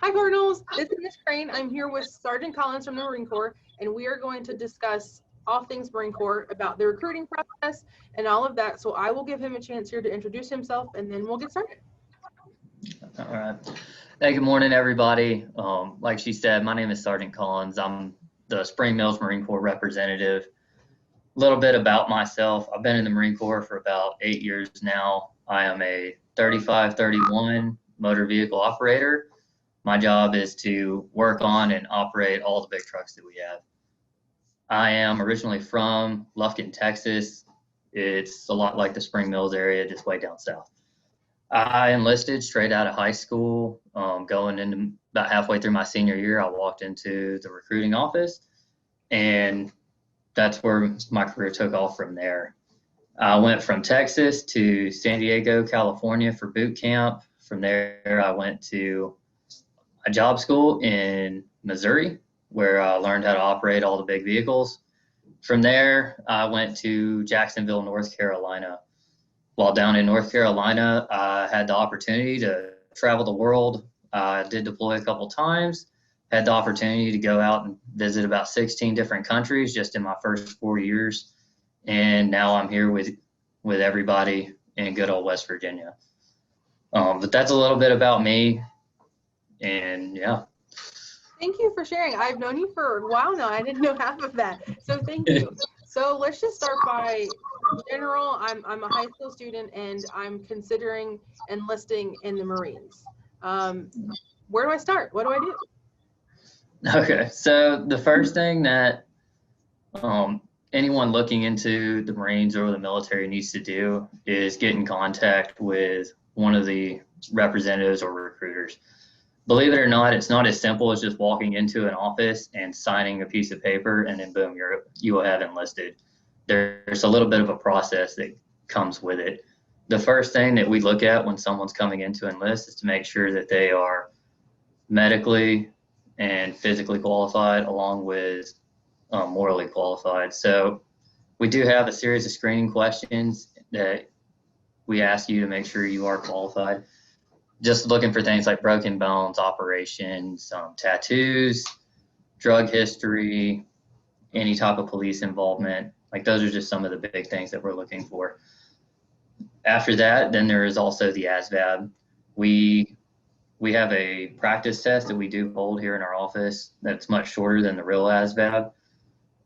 Hi Cardinals, this is Miss Crane. I'm here with Sergeant Collins from the Marine Corps, and we are going to discuss all things Marine Corps about the recruiting process and all of that. So I will give him a chance here to introduce himself, and then we'll get started. All right. Hey, good morning, everybody. Like she said, my name is Sergeant Collins. I'm the Spring Mills Marine Corps representative. A little bit about myself. I've been in the Marine Corps for about 8 years now. I am a 3531 motor vehicle operator. My job is to work on and operate all the big trucks that we have. I am originally from Lufkin, Texas. It's a lot like the Spring Mills area, just way down south. I enlisted straight out of high school. Going into about halfway through my senior year, I walked into the recruiting office, and that's where my career took off from there. I went from Texas to San Diego, California for boot camp. From there, I went to a job school in Missouri, where I learned how to operate all the big vehicles. From there, I went to Jacksonville, North Carolina. While down in North Carolina, I had the opportunity to travel the world. I did deploy a couple times, had the opportunity to go out and visit about 16 different countries just in my first 4 years. And now I'm here with everybody in good old West Virginia. But that's a little bit about me. And yeah. Thank you for sharing. I've known you for a while now. I didn't know half of that. So thank you. So let's just start by general. I'm a high school student and I'm considering enlisting in the Marines. Where do I start? What do I do? Okay, so the first thing that anyone looking into the Marines or the military needs to do is get in contact with one of the representatives or recruiters. Believe it or not, it's not as simple as just walking into an office and signing a piece of paper and then boom, you will have enlisted. There's a little bit of a process that comes with it. The first thing that we look at when someone's coming in to enlist is to make sure that they are medically and physically qualified along with morally qualified. So we do have a series of screening questions that we ask you to make sure you are qualified. Just looking for things like broken bones, operations, tattoos, drug history, any type of police involvement. Like those are just some of the big things that we're looking for. After that, then there is also the ASVAB. We have a practice test that we do hold here in our office that's much shorter than the real ASVAB,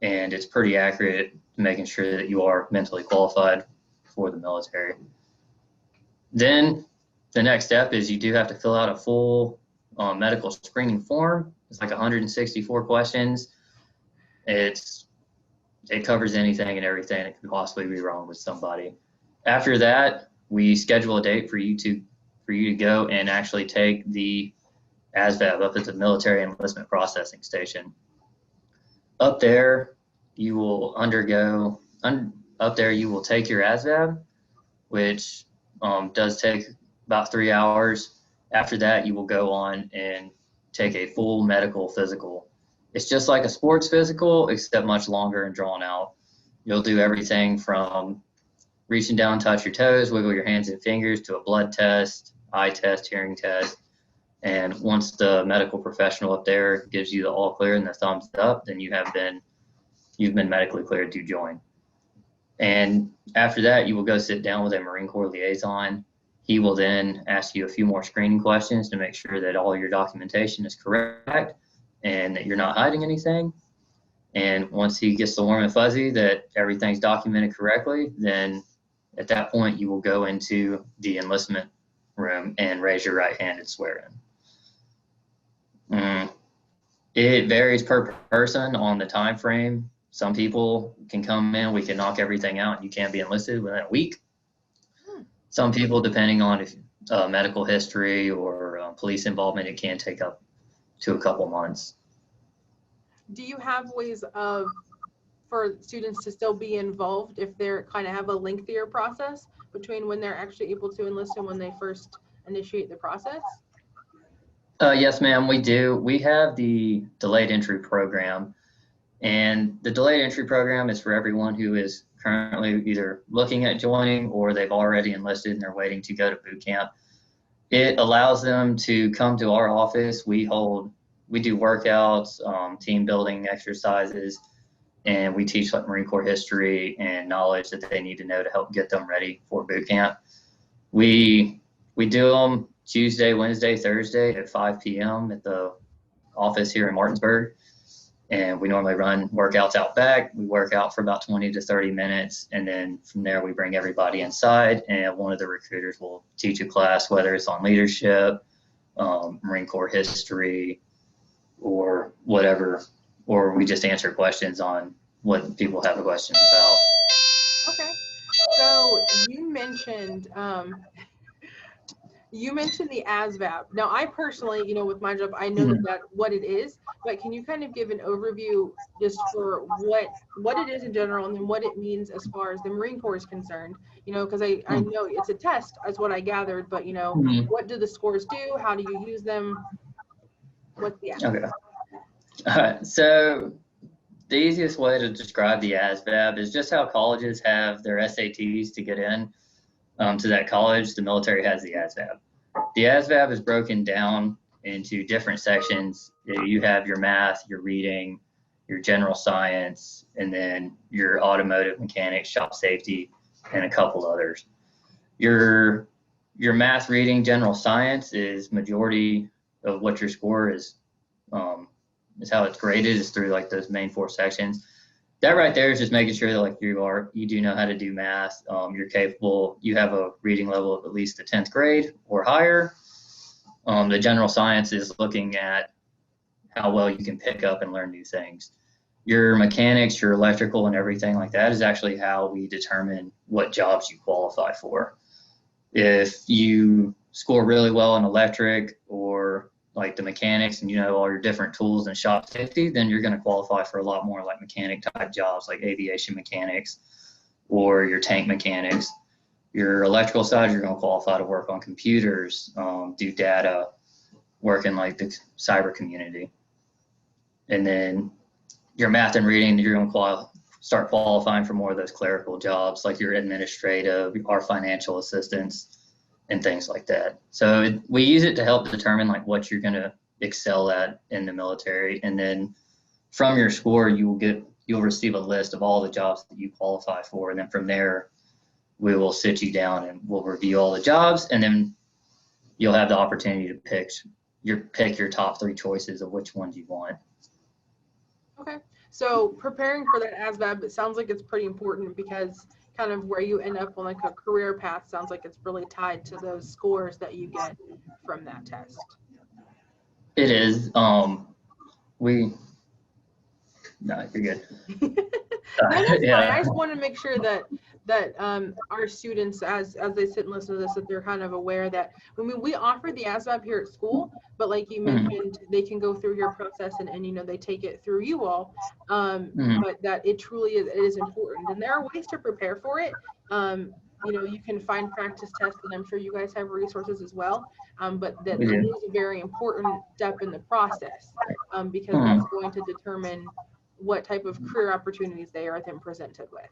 and it's pretty accurate making sure that you are mentally qualified for the military. Then the next step is you do have to fill out a full medical screening form. It's like 164 questions. It covers anything and everything that could possibly be wrong with somebody. After that, we schedule a date for you to go and actually take the ASVAB up at the Military Enlistment Processing Station. Up there, you will you will take your ASVAB, which does take about 3 hours. After that, you will go on and take a full medical physical. It's just like a sports physical, except much longer and drawn out. You'll do everything from reaching down, touch your toes, wiggle your hands and fingers, to a blood test, eye test, hearing test. And once the medical professional up there gives you the all clear and the thumbs up, then you've been medically cleared to join. And after that, you will go sit down with a Marine Corps liaison. He will then ask you a few more screening questions to make sure that all your documentation is correct and that you're not hiding anything. And once he gets the warm and fuzzy that everything's documented correctly, then at that point you will go into the enlistment room and raise your right hand and swear in. It varies per person on the time frame. Some people can come in, we can knock everything out, and you can be enlisted within a week. Some people, depending on if medical history or police involvement, it can take up to a couple months. Do you have ways for students to still be involved if they're kind of have a lengthier process between when they're actually able to enlist and when they first initiate the process? Yes, ma'am, we do. We have the delayed entry program, and the delayed entry program is for everyone who is currently either looking at joining or they've already enlisted and they're waiting to go to boot camp. it allows them to come to our office. We do workouts, team building exercises, and we teach like Marine Corps history and knowledge that they need to know to help get them ready for boot camp. We do them Tuesday, Wednesday, Thursday at 5 p.m. at the office here in Martinsburg. And we normally run workouts out back. We work out for about 20 to 30 minutes. And then from there, we bring everybody inside, and one of the recruiters will teach a class, whether it's on leadership, Marine Corps history, or whatever, or we just answer questions on what people have questions about. Okay. So you mentioned the ASVAB. Now, I personally, with my job, I know that what it is, but can you kind of give an overview just for what it is in general, and then what it means as far as the Marine Corps is concerned? Because I know it's a test, is what I gathered, but what do the scores do? How do you use them? What's the ASVAB? Okay. All right. So the easiest way to describe the ASVAB is just how colleges have their SATs to get in to that college. The military has the ASVAB. The ASVAB is broken down into different sections. You have your math, your reading, your general science, and then your automotive mechanics, shop safety, and a couple others. Your math, reading, general science is majority of what your score is how it's graded, is through like those main 4 sections. That right there is just making sure that like you do know how to do math. You're capable. You have a reading level of at least the 10th grade or higher. The general science is looking at how well you can pick up and learn new things. Your mechanics, your electrical, and everything like that is actually how we determine what jobs you qualify for. If you score really well in electric or like the mechanics, and all your different tools and shop safety, then you're going to qualify for a lot more like mechanic type jobs, like aviation mechanics or your tank mechanics. Your electrical side, you're going to qualify to work on computers, do data, work in like the cyber community. And then your math and reading, you're going to start qualifying for more of those clerical jobs, like your administrative, our financial assistants, and things like that. So we use it to help determine like what you're going to excel at in the military. And then from your score, you'll receive a list of all the jobs that you qualify for. And then from there, we will sit you down and we'll review all the jobs. And then you'll have the opportunity to pick your top 3 choices of which ones you want. Okay. So preparing for that ASVAB, it sounds like it's pretty important, because kind of where you end up on like a career path sounds like it's really tied to those scores that you get from that test. It is. No, you're good. No, that's fine. I just want to make sure that our students, as they sit and listen to this, that they're kind of aware that we offer the ASVAB here at school, but like you mentioned, they can go through your process and they take it through you all. But that it truly is important, and there are ways to prepare for it. You can find practice tests, and I'm sure you guys have resources as well. But that it is a very important step in the process, because that's going to determine what type of career opportunities they are then presented with.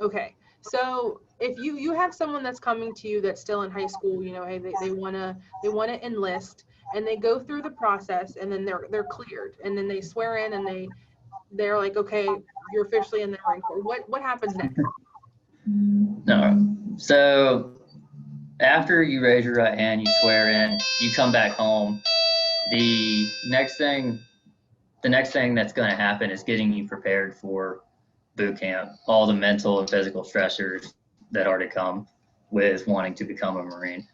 Okay, so if you have someone that's coming to you that's still in high school, hey, they wanna enlist, and they go through the process, and then they're cleared, and then they swear in, and they're like, okay, you're officially in the Marine Corps. What happens next? No. So after you raise your right hand, you swear in, you come back home. The next thing that's going to happen is getting you prepared for boot camp, all the mental and physical stressors that are to come with wanting to become a Marine.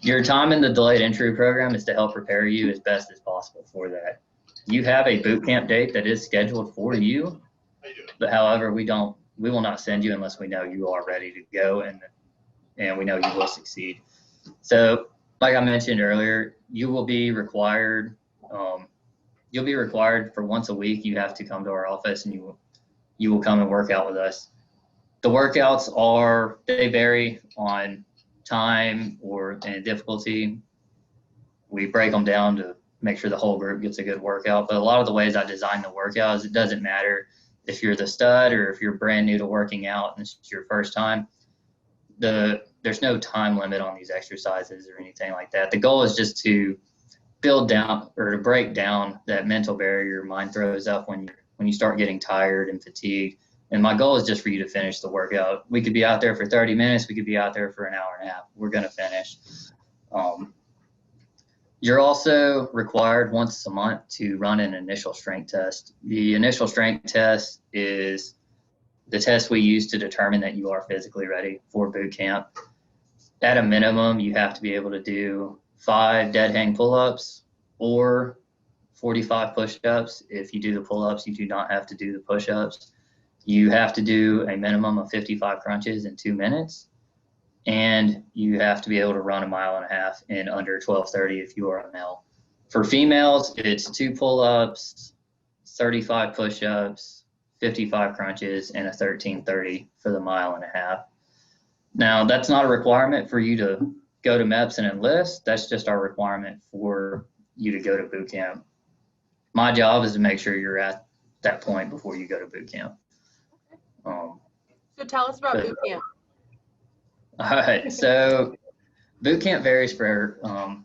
Your time in the delayed entry program is to help prepare you as best as possible for that. You have a boot camp date that is scheduled for you, but however, we will not send you unless we know you are ready to go and we know you will succeed. So like I mentioned earlier, you will be required for once a week. You have to come to our office, and you will come and work out with us. The workouts they vary on time and difficulty. We break them down to make sure the whole group gets a good workout. But a lot of the ways I design the workouts, it doesn't matter if you're the stud or if you're brand new to working out and it's your first time. The there's no time limit on these exercises or anything like that. The goal is just to build down or to break down that mental barrier your mind throws up when you start getting tired and fatigued. And my goal is just for you to finish the workout. We could be out there for 30 minutes. We could be out there for an hour and a half. We're going to finish. You're also required once a month to run an initial strength test. The initial strength test is the test we use to determine that you are physically ready for boot camp. At a minimum, you have to be able to do 5 dead hang pull-ups or 45 push-ups. If you do the pull-ups, you do not have to do the push-ups. You have to do a minimum of 55 crunches in 2 minutes, and you have to be able to run 1.5 miles in under 12:30 if you are a male. For females, it's 2 pull-ups, 35 push-ups, 55 crunches, and a 13:30 for the 1.5 miles. Now, that's not a requirement for you to go to MEPS and enlist. That's just our requirement for you to go to boot camp. My job is to make sure you're at that point before you go to boot camp. So tell us about boot camp. All right, so boot camp varies for,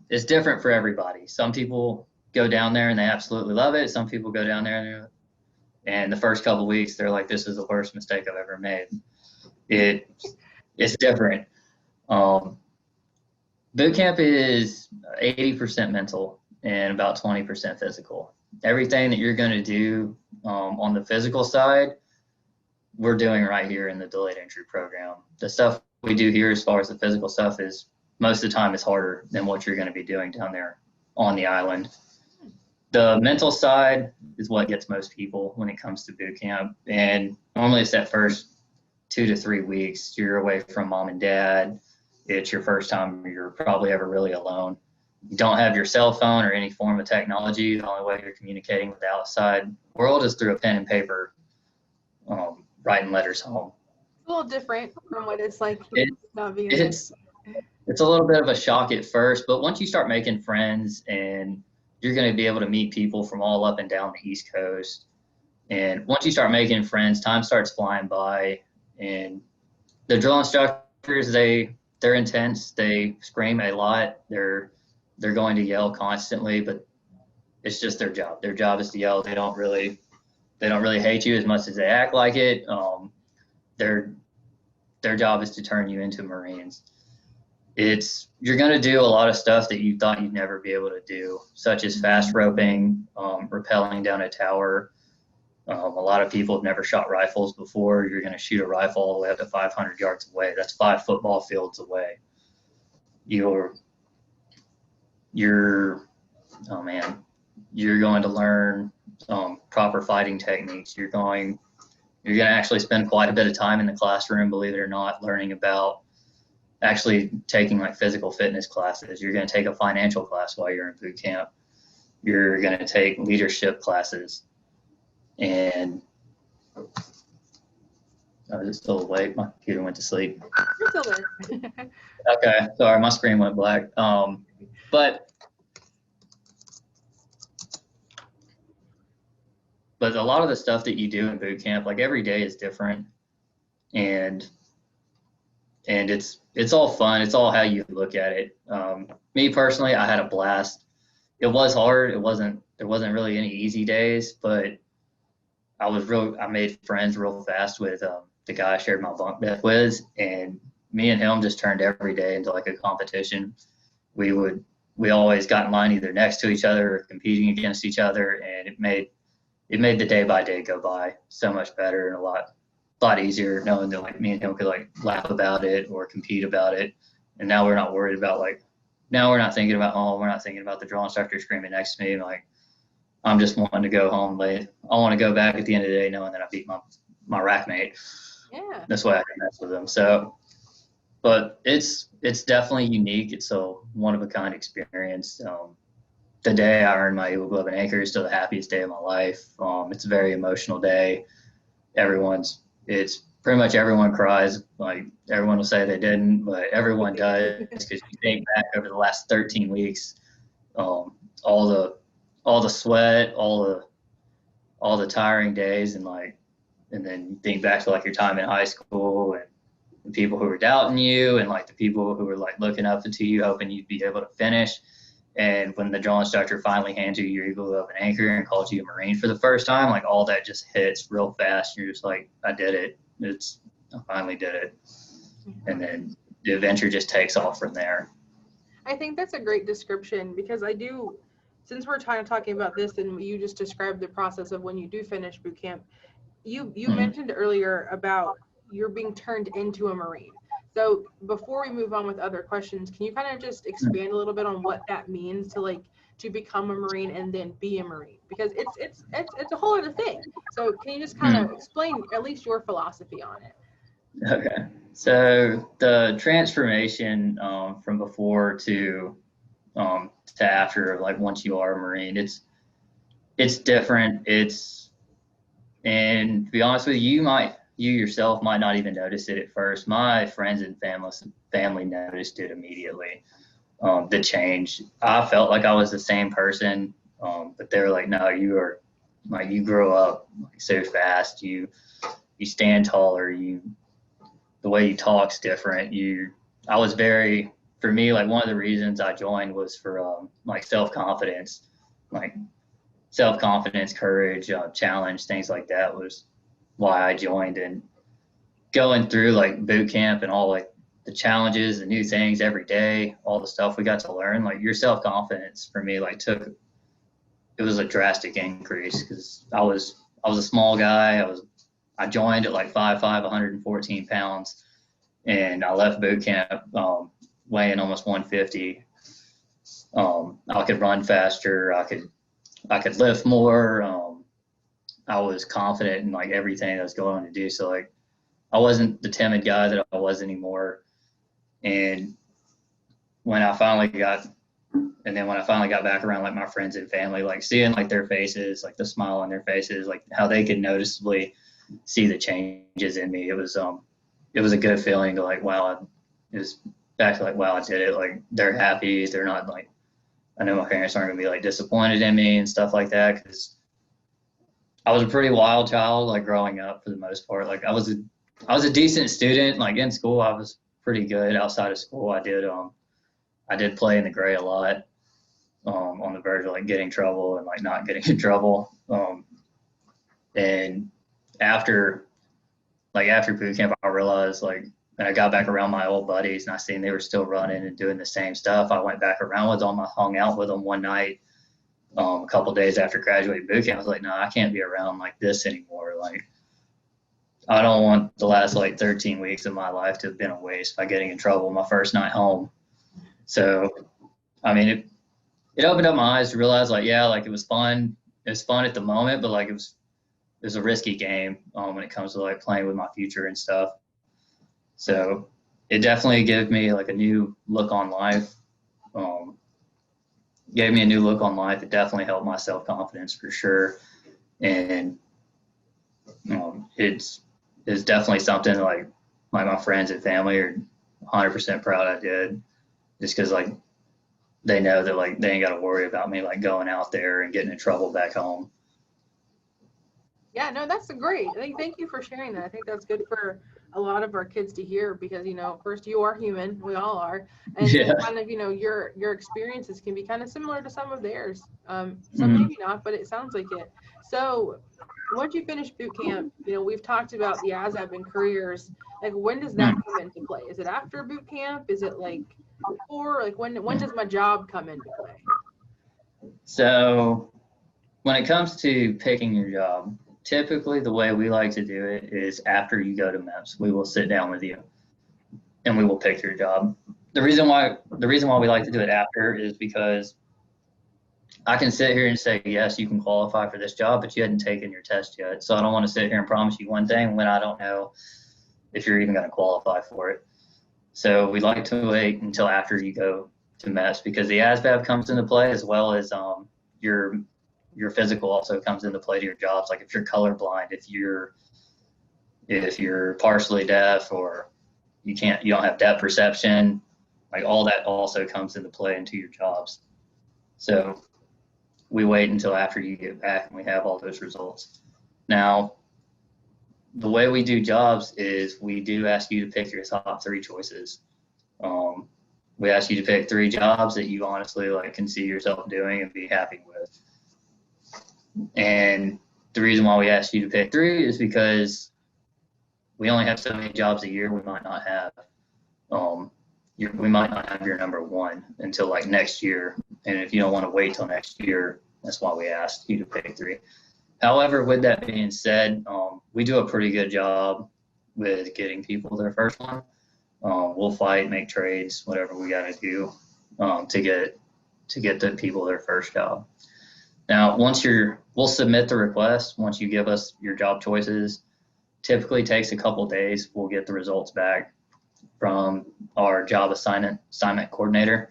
it's different for everybody. Some people go down there and they absolutely love it. Some people go down there and the first couple of weeks, they're like, this is the worst mistake I've ever made. It's different. Boot camp is 80% mental and about 20% physical. Everything that you're going to do on the physical side, we're doing right here in the delayed entry program. The stuff we do here as far as the physical stuff is most of the time is harder than what you're going to be doing down there on the island. The mental side is what gets most people when it comes to boot camp. And normally it's that first 2 to 3 weeks. You're away from mom and dad. It's your first time you're probably ever really alone. You don't have your cell phone or any form of technology. The only way you're communicating with the outside world is through a pen and paper, writing letters home. It's a little different from what it's like not being it's a little bit of a shock at first, but once you start making friends and you're going to be able to meet people from all up and down the East Coast. And once you start making friends, time starts flying by. And the drill instructors, they're intense. They scream a lot. They're going to yell constantly, but it's just their job. Their job is to yell. They don't really hate you as much as they act like it. Their job is to turn you into Marines. You're going to do a lot of stuff that you thought you'd never be able to do, such as fast roping, rappelling down a tower. A lot of people have never shot rifles before. You're going to shoot a rifle all the way up to 500 yards away. That's 5 football fields away. You're going to learn proper fighting techniques. You're going to actually spend quite a bit of time in the classroom, believe it or not, learning about actually taking like physical fitness classes. You're going to take a financial class while you're in boot camp. You're going to take leadership classes. And I was still awake. My computer went to sleep. You're still there. Okay, sorry, my screen went black. But a lot of the stuff that you do in boot camp, like every day is different, and it's all fun. It's all how you look at it. Me personally, I had a blast. It was hard. There wasn't really any easy days, but I made friends real fast with the guy I shared my bunk bed with, and me and him just turned every day into like a competition. We always got in line either next to each other or competing against each other, and it made the day by day go by so much better and a lot easier, knowing that like me and him could like laugh about it or compete about it. And now we're not worried about now we're not thinking about home. We're not thinking about the drill instructor screaming next to me. Like, I'm just wanting to go home late. I want to go back at the end of the day knowing that I beat my rack mate. Yeah. This way I can mess with them. So, but it's definitely unique. It's a one-of-a-kind experience. The day I earned my Eagle Glove and Anchor is still the happiest day of my life. It's a very emotional day. It's pretty much everyone cries. Like, everyone will say they didn't, but everyone does, because you think back over the last 13 weeks, all the sweat, all the tiring days, and then you think back to like your time in high school and the people who were doubting you and like the people who were like looking up to you, hoping you'd be able to finish. And when the drill instructor finally hands you your Eagle of an anchor and calls you a Marine for the first time, like all that just hits real fast. And you're just like, I did it. I finally did it. And then the adventure just takes off from there. I think that's a great description, because since we're talking about this and you just described the process of when you do finish boot camp, you mentioned earlier about you're being turned into a Marine. So before we move on with other questions, can you kind of just expand a little bit on what that means to become a Marine and then be a Marine? Because it's a whole other thing. So can you just kind of explain at least your philosophy on it? Okay. So the transformation from before to after, like once you are a Marine, it's different. And to be honest with you, you yourself might not even notice it at first. My friends and family noticed it immediately. The change. I felt like I was the same person, but they were like, "No, you are like you grow up like, so fast. You stand taller. The way you talk's different. For me, like one of the reasons I joined was for like self-confidence, courage, challenge, things like that was why I joined. And going through like boot camp and all like the challenges, the new things every day, all the stuff we got to learn, like your self-confidence for me, like it was a drastic increase, because I was a small guy. I joined at like 5'5", 114 pounds, and I left boot camp weighing almost 150. I could run faster. I could lift more. I was confident in like everything I was going to do. So like I wasn't the timid guy that I was anymore. And when I finally got back around like my friends and family, like seeing like their faces, like the smile on their faces, like how they could noticeably see the changes in me, it was a good feeling to like, wow, it was back to like, wow, I did it. Like they're happy. They're not like, I know my parents aren't gonna be like disappointed in me and stuff like that, because I was a pretty wild child, like growing up for the most part. Like I was a decent student. Like in school, I was pretty good. Outside of school, I did play in the gray a lot, on the verge of like getting in trouble and like not getting in trouble. And after boot camp, I realized like, and I got back around my old buddies and I seen they were still running and doing the same stuff. I went back around with them. I hung out with them one night, a couple days after graduating boot camp. I was like, no, I can't be around like this anymore. Like, I don't want the last like 13 weeks of my life to have been a waste by getting in trouble my first night home. So, I mean, it opened up my eyes to realize like, yeah, like it was fun. It was fun at the moment, but like it was a risky game when it comes to like playing with my future and stuff. So it definitely gave me like a new look on life. It definitely helped my self-confidence for sure. And it's definitely something like my friends and family are 100% proud I did, just because like they know that like they ain't got to worry about me like going out there and getting in trouble back home. Yeah, no, that's great. Thank you for sharing that. I think that's good for a lot of our kids to hear, because, first, you are human. We all are. And Yeah. then kind of, your experiences can be kind of similar to some of theirs. Some maybe not, but it sounds like it. So once you finish boot camp, we've talked about the ASAP and careers. Like, when does that come into play? Is it after boot camp? Is it like before? Like, when does my job come into play? So when it comes to picking your job, typically the way we like to do it is after you go to MEPS, we will sit down with you and we will pick your job. The reason why we like to do it after is because I can sit here and say, yes, you can qualify for this job, but you hadn't taken your test yet. So I don't want to sit here and promise you one thing when I don't know if you're even going to qualify for it. So we like to wait until after you go to MEPS, because the ASVAB comes into play, as well as your physical also comes into play to your jobs. Like if you're colorblind, if you're partially deaf, or you don't have depth perception, like all that also comes into play into your jobs. So we wait until after you get back and we have all those results. Now, the way we do jobs is we do ask you to pick your top 3 choices. We ask you to pick 3 jobs that you honestly like can see yourself doing and be happy with. And the reason why we ask you to pick 3 is because we only have so many jobs a year. We might not have we might not have your number 1 until like next year. And if you don't want to wait till next year, that's why we asked you to pick 3. However, with that being said, we do a pretty good job with getting people their first one. We'll fight, make trades, whatever we got to do to get the people their first job. Now, we'll submit the request once you give us your job choices. Typically takes a couple days. We'll get the results back from our job assignment coordinator.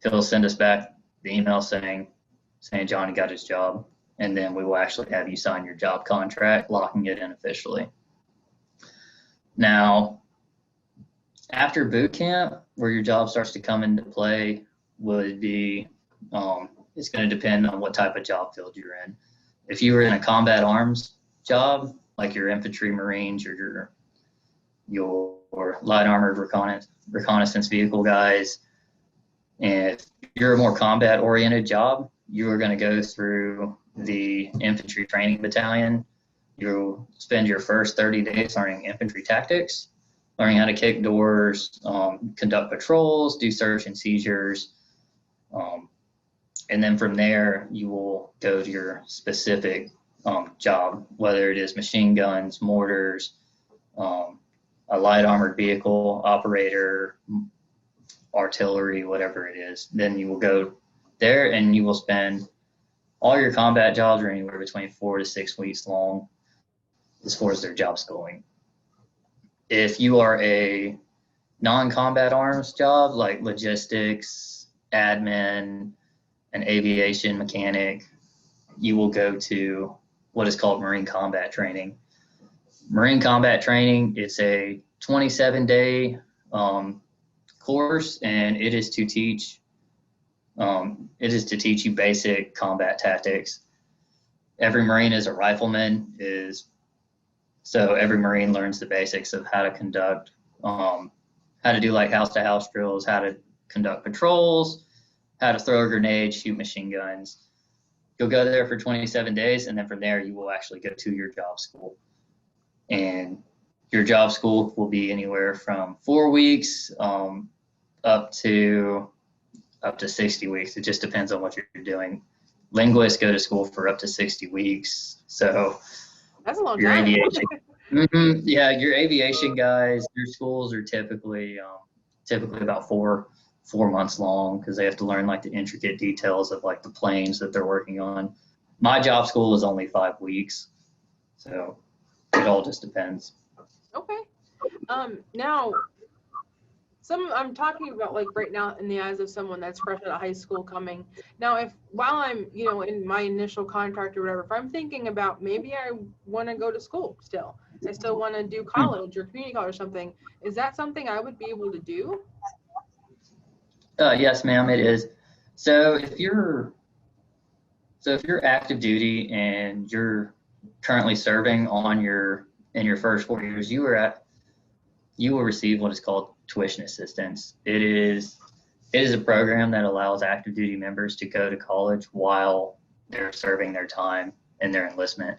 He'll send us back the email saying Johnny got his job, and then we will actually have you sign your job contract, locking it in officially. Now, after boot camp, where your job starts to come into play would be, it's going to depend on what type of job field you're in. If you were in a combat arms job, like your infantry, Marines, or your light armored reconnaissance vehicle guys, and if you're a more combat oriented job, you are going to go through the infantry training battalion. You'll spend your first 30 days learning infantry tactics, learning how to kick doors, conduct patrols, do search and seizures. And then from there, you will go to your specific job, whether it is machine guns, mortars, a light armored vehicle operator, artillery, whatever it is. Then you will go there and you will spend all your combat jobs are anywhere between 4 to 6 weeks long as far as their job schooling. If you are a non-combat arms job like logistics, admin, an aviation mechanic, you will go to what is called Marine Combat Training. Marine Combat Training, it's a 27-day course, and it is to teach you basic combat tactics. Every Marine is a rifleman, so every Marine learns the basics of how to conduct, how to do like house-to-house drills, how to conduct patrols, how to throw a grenade, shoot machine guns. You'll go there for 27 days, and then from there you will actually go to your job school. And your job school will be anywhere from 4 weeks up to 60 weeks. It just depends on what you're doing. Linguists go to school for up to 60 weeks. So that's a long your time. aviation, yeah, your aviation guys, their schools are typically about four months long because they have to learn like the intricate details of like the planes that they're working on. My job school is only 5 weeks, so it all just depends. Okay. Now, I'm talking about like right now in the eyes of someone that's fresh out of high school coming. Now, while I'm, in my initial contract or whatever, if I'm thinking about maybe I want to go to school still, I still want to do college or community college or something, is that something I would be able to do? Yes, ma'am, it is. So if you're active duty and you're currently serving in your first 4 years, you will receive what is called tuition assistance. It is a program that allows active duty members to go to college while they're serving their time in their enlistment.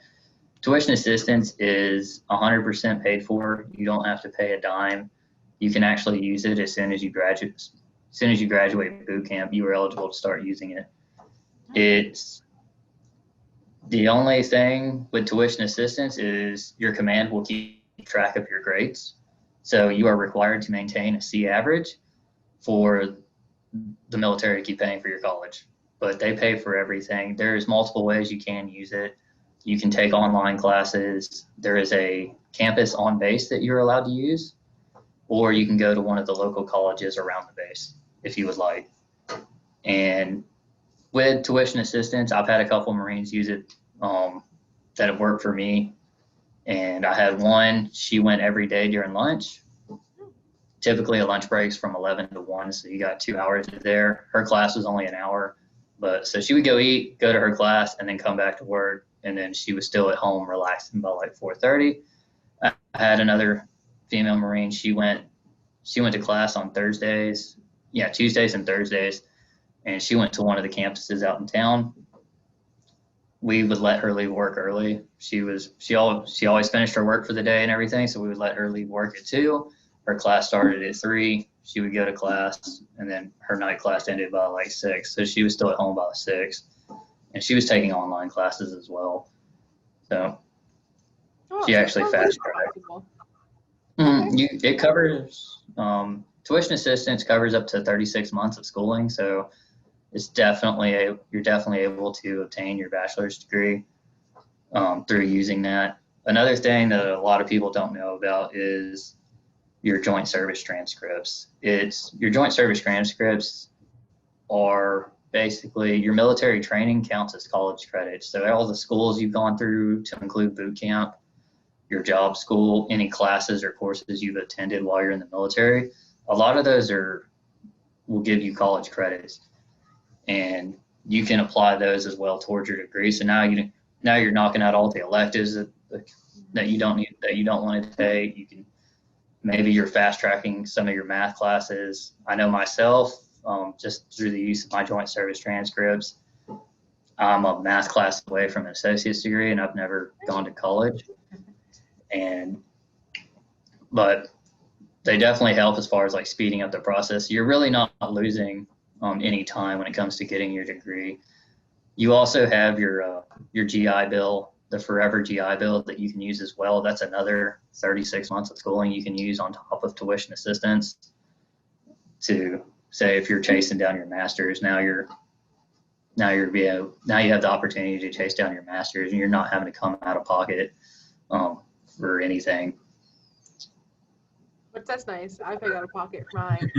Tuition assistance is 100% paid for. You don't have to pay a dime. You can actually use it as soon as you graduate. As soon as you graduate boot camp, you are eligible to start using it. It's the only thing with tuition assistance is your command will keep track of your grades. So you are required to maintain a C average for the military to keep paying for your college. But they pay for everything. There's multiple ways you can use it. You can take online classes. There is a campus on base that you're allowed to use, or you can go to one of the local colleges around the base if you would like. And with tuition assistance, I've had a couple Marines use it that have worked for me. And I had one, she went every day during lunch. Typically a lunch break's from 11 to 1, so you got 2 hours there. Her class was only an hour, so she would go eat, go to her class, and then come back to work. And then she was still at home relaxing by like 4:30. had another female Marine. She went to class on Thursdays, Tuesdays and Thursdays, and she went to one of the campuses out in town. We would let her leave work early. She always finished her work for the day and everything, so we would let her leave work at 2. Her class started at 3. She would go to class, and then her night class ended by like 6. So she was still at home by 6, and she was taking online classes as well. So she actually fast tracked. It covers tuition assistance covers up to 36 months of schooling, so it's you're definitely able to obtain your bachelor's degree through using that. Another thing that a lot of people don't know about is your joint service transcripts. Your joint service transcripts are basically your military training counts as college credits. So all the schools you've gone through, to include boot camp, your job school, any classes or courses you've attended while you're in the military, a lot of those will give you college credits, and you can apply those as well towards your degree. So now you're knocking out all the electives that you don't want to take. Maybe you're fast tracking some of your math classes. I know myself, just through the use of my joint service transcripts, I'm a math class away from an associate's degree, and I've never gone to college. But they definitely help as far as like speeding up the process. You're really not losing any time when it comes to getting your degree. You also have your GI Bill, the Forever GI Bill, that you can use as well. That's another 36 months of schooling you can use on top of tuition assistance to say if you're chasing down your master's. Now you have the opportunity to chase down your master's, and you're not having to come out of pocket for anything. But that's nice. I paid out of pocket for mine.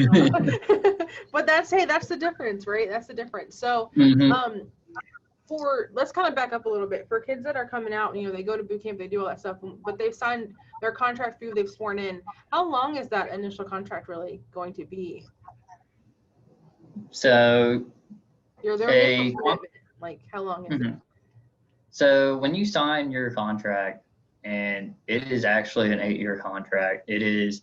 But that's the difference, right? That's the difference. So let's kind of back up a little bit. For kids that are coming out, they go to boot camp, they do all that stuff, but they've signed their contract through, they've sworn in. How long is that initial contract really going to be? So like how long is it? So when you sign your contract, and it is actually an 8-year contract, it is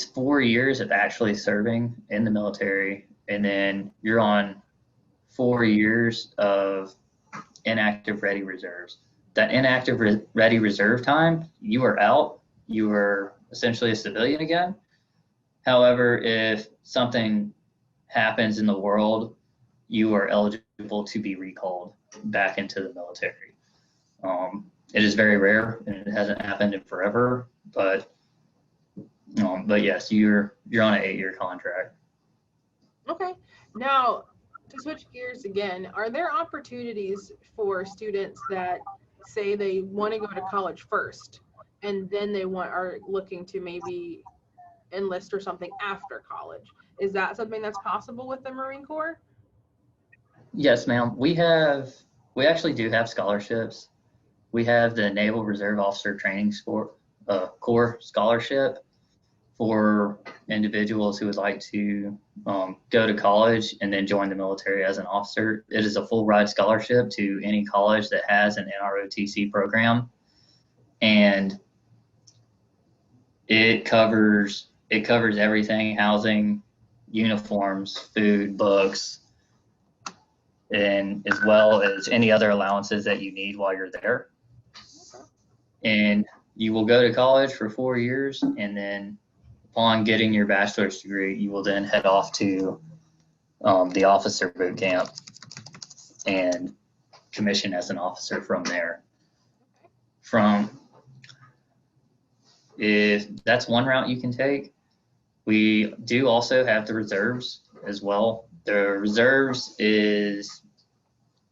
4 years of actually serving in the military, and then you're on 4 years of inactive ready reserves. That inactive ready reserve time, you are out. You are essentially a civilian again. However, if something happens in the world, you are eligible to be recalled back into the military. It is very rare, and it hasn't happened in forever, but yes, you're on an 8-year contract. Okay. Now, to switch gears again, are there opportunities for students that say they want to go to college first, and then are looking to maybe enlist or something after college? Is that something that's possible with the Marine Corps? Yes, ma'am. We actually do have scholarships. We have the Naval Reserve Officer Training Corps Scholarship for individuals who would like to go to college and then join the military as an officer. It is a full ride scholarship to any college that has an NROTC program, and it covers everything: housing, uniforms, food, books, and as well as any other allowances that you need while you're there. And you will go to college for 4 years, and then upon getting your bachelor's degree, you will then head off to the officer boot camp and commission as an officer from there. If that's one route you can take. We do also have the reserves as well. The reserves is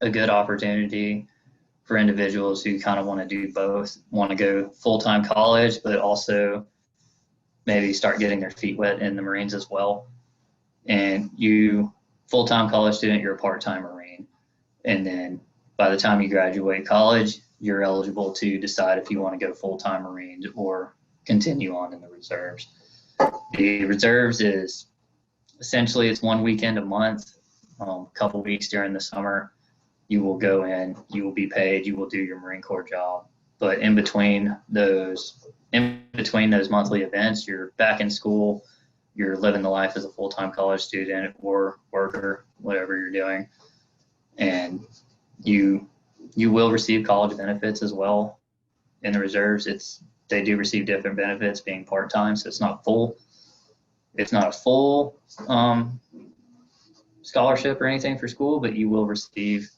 a good opportunity for individuals who kind of want to do both, want to go full-time college, but also maybe start getting their feet wet in the Marines as well. And you, full-time college student, you're a part-time Marine. And then by the time you graduate college, you're eligible to decide if you want to go full-time Marines or continue on in the reserves. The reserves is essentially, it's 1 weekend a month, a couple weeks during the summer. You will go in, you will be paid, you will do your Marine Corps job, But in between those monthly events, you're back in school, you're living the life as a full-time college student or worker, whatever you're doing, and you will receive college benefits as well in the reserves. They do receive different benefits being part-time, so it's not a full scholarship or anything for school, but you will receive,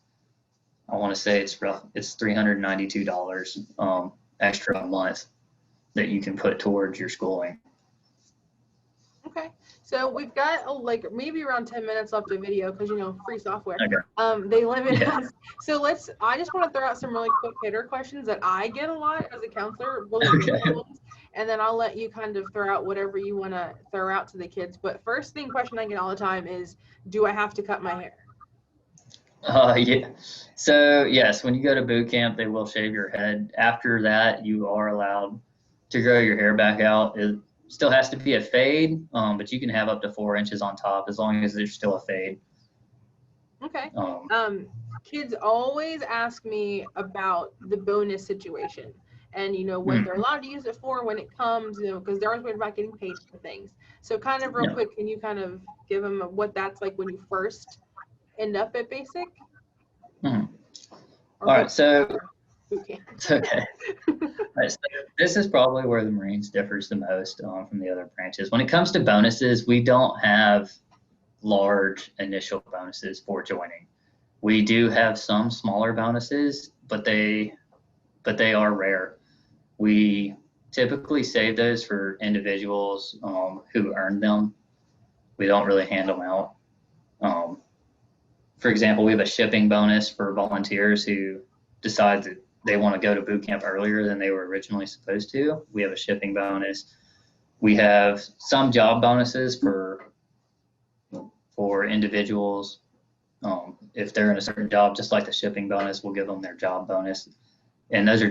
I want to say it's $392 extra a month that you can put towards your schooling. Okay, so we've got like maybe around 10 minutes left of video because free software. Okay. They limit us. So I just want to throw out some really quick hitter questions that I get a lot as a counselor, and then I'll let you kind of throw out whatever you want to throw out to the kids. But first question I get all the time is, do I have to cut my hair? Yeah. So yes, when you go to boot camp, they will shave your head. After that, you are allowed to grow your hair back out. It still has to be a fade, but you can have up to 4 inches on top as long as there's still a fade. Okay. Kids always ask me about the bonus situation and what they're allowed to use it for when it comes, because they're always worried about getting paid for things. So kind of real quick, can you kind of give them what that's like when you first end up at basic? All right, so it's okay. All right, so this is probably where the Marines differs the most from the other branches. When it comes to bonuses, we don't have large initial bonuses for joining. We do have some smaller bonuses, but they are rare. We typically save those for individuals who earned them. We don't really hand them out. For example, we have a shipping bonus for volunteers who decide that they want to go to boot camp earlier than they were originally supposed to. We have a shipping bonus. We have some job bonuses for individuals. If they're in a certain job, just like the shipping bonus, we'll give them their job bonus. And those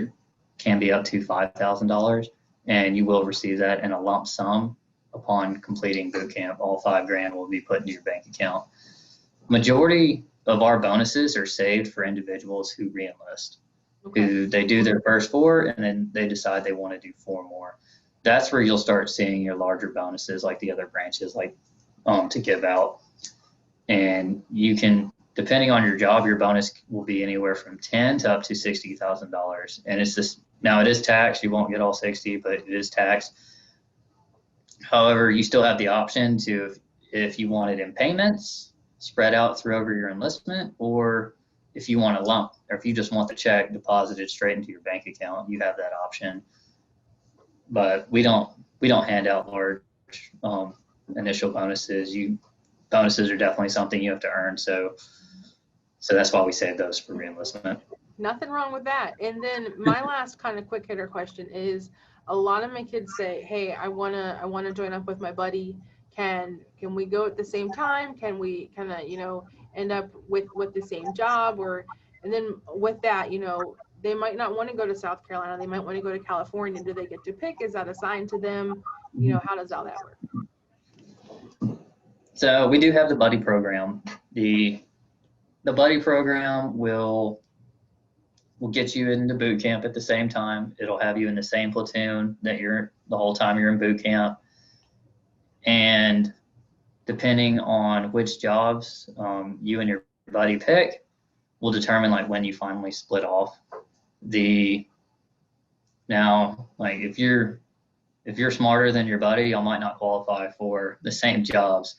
can be up to $5,000, and you will receive that in a lump sum upon completing boot camp. All $5,000 will be put into your bank account. Majority of our bonuses are saved for individuals who reenlist, who they do their first 4 and then they decide they want to do 4 more. That's where you'll start seeing your larger bonuses like the other branches like to give out. And you can, depending on your job, your bonus will be anywhere from $10,000 to up to $60,000. And it's just, now it is taxed. You won't get all 60, but it is taxed. However, you still have the option to, if you want it in payments, spread out through over your enlistment, or if you want a lump, or if you just want the check deposited straight into your bank account, you have that option. But we don't hand out large initial bonuses. Bonuses are definitely something you have to earn, so that's why we save those for reenlistment. Nothing wrong with that. And then my last kind of quick hitter question is, a lot of my kids say, hey, I wanna join up with my buddy. Can we go at the same time? Can we kind of end up with the same job? And then with that, they might not want to go to South Carolina. They might want to go to California. Do they get to pick? Is that assigned to them? How does all that work? So we do have the buddy program. The buddy program will get you into boot camp at the same time. It'll have you in the same platoon that you're the whole time you're in boot camp. And depending on which jobs you and your buddy pick will determine like when you finally split off. Now, like if you're smarter than your buddy, y'all might not qualify for the same jobs.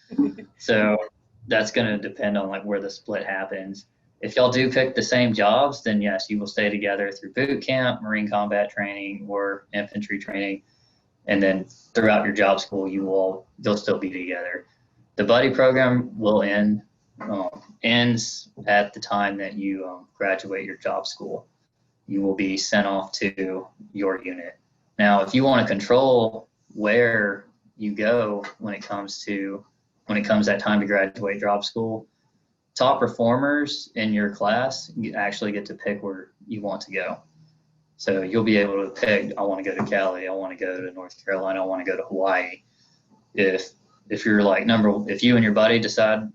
So that's going to depend on like where the split happens. If y'all do pick the same jobs, then yes, you will stay together through boot camp, Marine combat training, or infantry training. And then throughout your job school, you'll still be together. The buddy program will ends at the time that you graduate your job school. You will be sent off to your unit. Now, if you want to control where you go when it comes that time to graduate job school, top performers in your class, you actually get to pick where you want to go. So you'll be able to pick, I want to go to Cali, I want to go to North Carolina, I want to go to Hawaii. If you're like if you and your buddy decide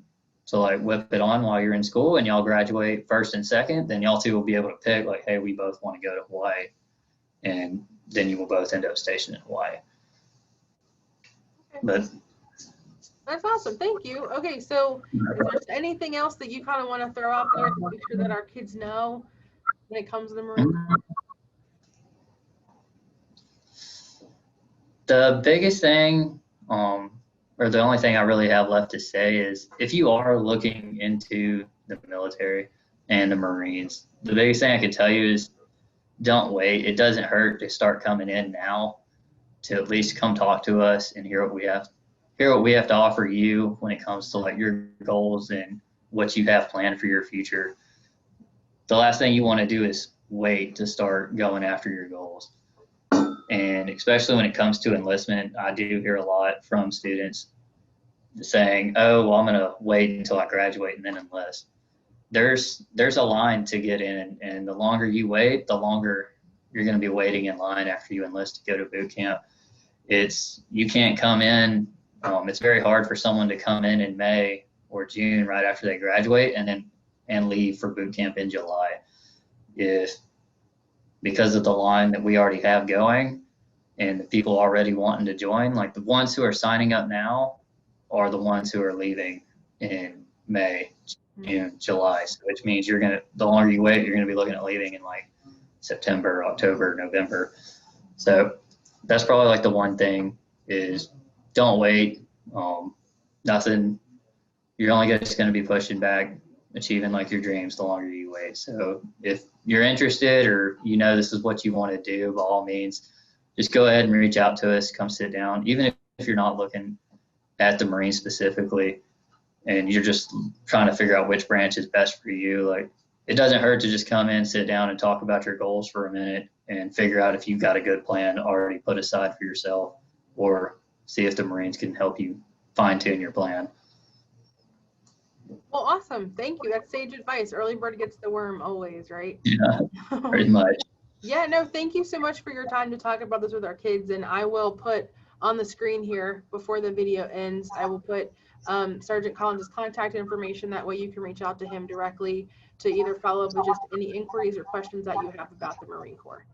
to like whip it on while you're in school and y'all graduate first and second, then y'all two will be able to pick like, hey, we both want to go to Hawaii. and then you will both end up stationed in Hawaii. But that's awesome. Thank you. Okay, so is there anything else that you kind of want to throw out there to make sure that our kids know when it comes to the Marine Corps? The biggest thing, or the only thing I really have left to say is if you are looking into the military and the Marines, the biggest thing I can tell you is don't wait. It doesn't hurt to start coming in now, to at least come talk to us and hear what we have to offer you when it comes to like your goals and what you have planned for your future. The last thing you want to do is wait to start going after your goals. And especially when it comes to enlistment, I do hear a lot from students saying, oh, well, I'm going to wait until I graduate and then enlist. There's a line to get in, and the longer you wait, the longer you're going to be waiting in line after you enlist to go to boot camp. You can't come in. It's very hard for someone to come in May or June right after they graduate and leave for boot camp in July. Because of the line that we already have going and the people already wanting to join, like the ones who are signing up now are the ones who are leaving in May, June, July. So which means the longer you wait, you're going to be looking at leaving in like September, October, November. So that's probably like the one thing is don't wait. Nothing. You're only just going to be pushing back achieving like your dreams the longer you wait. So if you're interested or this is what you want to do, by all means, just go ahead and reach out to us, come sit down. Even if you're not looking at the Marines specifically and you're just trying to figure out which branch is best for you, like it doesn't hurt to just come in, sit down and talk about your goals for a minute and figure out if you've got a good plan already put aside for yourself, or see if the Marines can help you fine tune your plan. Well, awesome. Thank you. That's sage advice. Early bird gets the worm always, right? Yeah, pretty much. Yeah, no, thank you so much for your time to talk about this with our kids. And I will put on the screen here before the video ends, I will put Sergeant Collins' contact information. That way you can reach out to him directly to either follow up with just any inquiries or questions that you have about the Marine Corps.